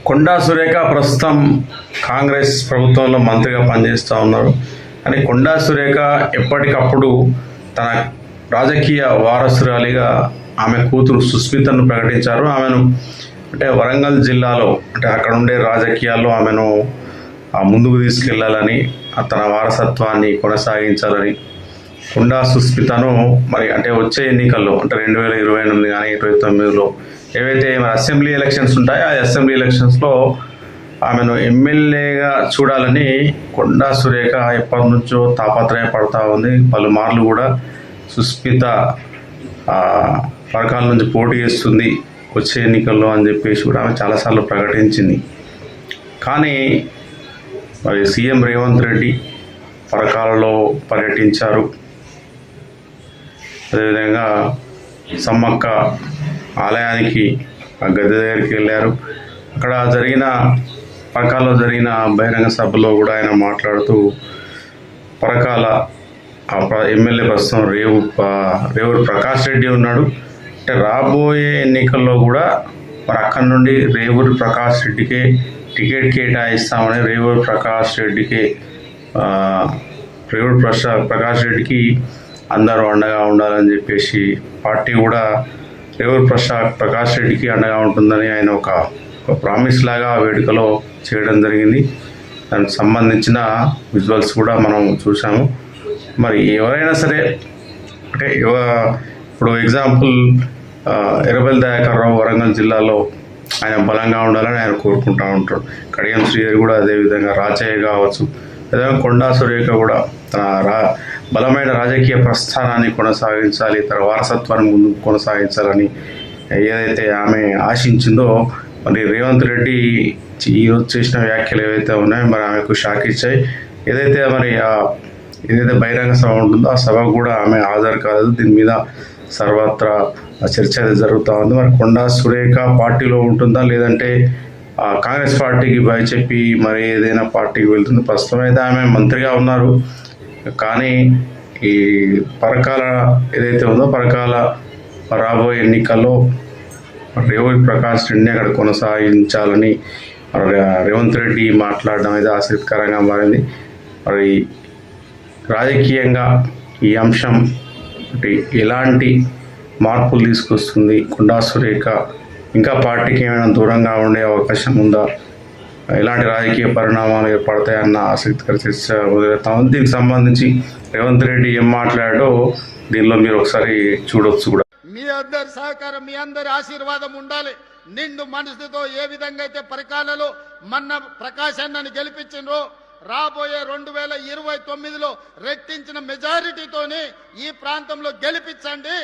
కొండా సురేఖ ప్రస్తుతం కాంగ్రెస్ ప్రభుత్వంలో మంత్రిగా పనిచేస్తూ ఉన్నారు. కానీ కొండా సురేఖ ఎప్పటికప్పుడు తన రాజకీయ వారసురాలిగా ఆమె కూతురు సుస్మితను ప్రకటించారు. ఆమెను అంటే వరంగల్ జిల్లాలో అంటే అక్కడ ఉండే రాజకీయాల్లో ఆమెను ముందుకు తీసుకెళ్లాలని, తన వారసత్వాన్ని కొనసాగించాలని కొండా సుస్మితను మరి అంటే వచ్చే ఎన్నికల్లో అంటే 2028 కానీ 2029లో ఏవైతే మరి అసెంబ్లీ ఎలక్షన్స్ ఉంటాయో ఆ అసెంబ్లీ ఎలక్షన్స్లో ఆమెను ఎమ్మెల్యేగా చూడాలని కొండా సురేఖ ఎప్పటి నుంచో తాపత్రయపడతా ఉంది. పలుమార్లు కూడా సుస్మిత పరకాల నుంచి పోటీ చేస్తుంది వచ్చే ఎన్నికల్లో అని చెప్పేసి కూడా ఆమె చాలాసార్లు ప్రకటించింది. కానీ మరి సీఎం రేవంత్ రెడ్డి పరకాలలో పర్యటించారు. అదేవిధంగా సమ్మక్క ఆలయానికి ఆ గద్దె దగ్గరికి వెళ్ళారు. అక్కడ పరకాలలో జరిగిన బహిరంగ సభలో కూడా ఆయన మాట్లాడుతూ పరకాల ఎమ్మెల్యే ప్రస్తుతం రేవూరు ప్రకాష్ రెడ్డి ఉన్నాడు. అంటే రాబోయే ఎన్నికల్లో కూడా మరి అక్కడి నుండి రేవూరు ప్రకాష్ రెడ్డికే టికెట్ కేటాయిస్తామని రేవూరు ప్రకాష్ రెడ్డికి అందరూ అండగా ఉండాలని చెప్పేసి పార్టీ కూడా రేవూరు ప్రకాష్ రెడ్డికి అండగా ఉంటుందని ఆయన ఒక ప్రామిస్ లాగా ఆ వేడుకలో చేయడం జరిగింది. దానికి సంబంధించిన విజువల్స్ కూడా మనం చూసాము. మరి ఎవరైనా సరే అంటే ఇప్పుడు ఎగ్జాంపుల్ ఎర్రబెల్లి దయాకర్ రావు వరంగల్ జిల్లాలో ఆయన బలంగా ఉండాలని ఆయన కోరుకుంటూ ఉంటాడు. కడియం శ్రీహరి కూడా అదేవిధంగా రాజయ్య కావచ్చు, అదేవిధంగా కొండా సురేఖ కూడా తన బలమైన రాజకీయ ప్రస్థానాన్ని కొనసాగించాలి, తన వారసత్వాన్ని ముందుకు కొనసాగించాలని ఏదైతే ఆమె ఆశించిందో మరి రేవంత్ రెడ్డి ఈరోజు చేసిన వ్యాఖ్యలు ఏవైతే ఉన్నాయో మరి ఆమెకు షాక్ ఇచ్చాయి. ఏదైతే బహిరంగ సభ ఉంటుందో ఆ సభకు కూడా ఆమె హాజరు కాలేదు. దీని మీద సర్వత్రా చర్చ జరుగుతూ ఉంది. మరి కొండా సురేఖ పార్టీలో ఉంటుందా లేదంటే కాంగ్రెస్ పార్టీకి భయ చెప్పి మరి ఏదైనా పార్టీకి వెళ్తుంది? ప్రస్తుతం అయితే ఆమె మంత్రిగా ఉన్నారు. కానీ ఈ పరకాల ఏదైతే ఉందో పరకాల రాబోయే ఎన్నికల్లో రేవూరి ప్రకాష్ రెడ్డిని అక్కడ కొనసాగించాలని రేవంత్ రెడ్డి మాట్లాడడం అయితే ఆసక్తికరంగా మారింది. మరి రాజకీయంగా ఈ అంశం ఎలాంటి మార్పులు తీసుకొస్తుంది? కొండా సురేఖ ఇంకా పార్టీకి ఏమైనా దూరంగా ఉండే అవకాశం ఉందా? ఎలాంటి రాజకీయ పరిణామాలు ఏర్పడతాయన్న ఆసక్తికర చర్చ మొదలవుతా ఉంది. దీనికి సంబంధించి రేవంత్ రెడ్డి ఏం మాట్లాడో దీనిలో మీరు ఒకసారి చూడొచ్చు కూడా. మీ అందరి సహకారం, మీ అందరి ఆశీర్వాదం ఉండాలి. నిండు మనసుతో ఏ విధంగా అయితే పరికాలలో మొన్న ప్రకాష్ అన్నని గెలిపించిండ్రో రాబోయే 2029లో రెట్టించిన మెజారిటీతోనే ఈ ప్రాంతంలో గెలిపించండి.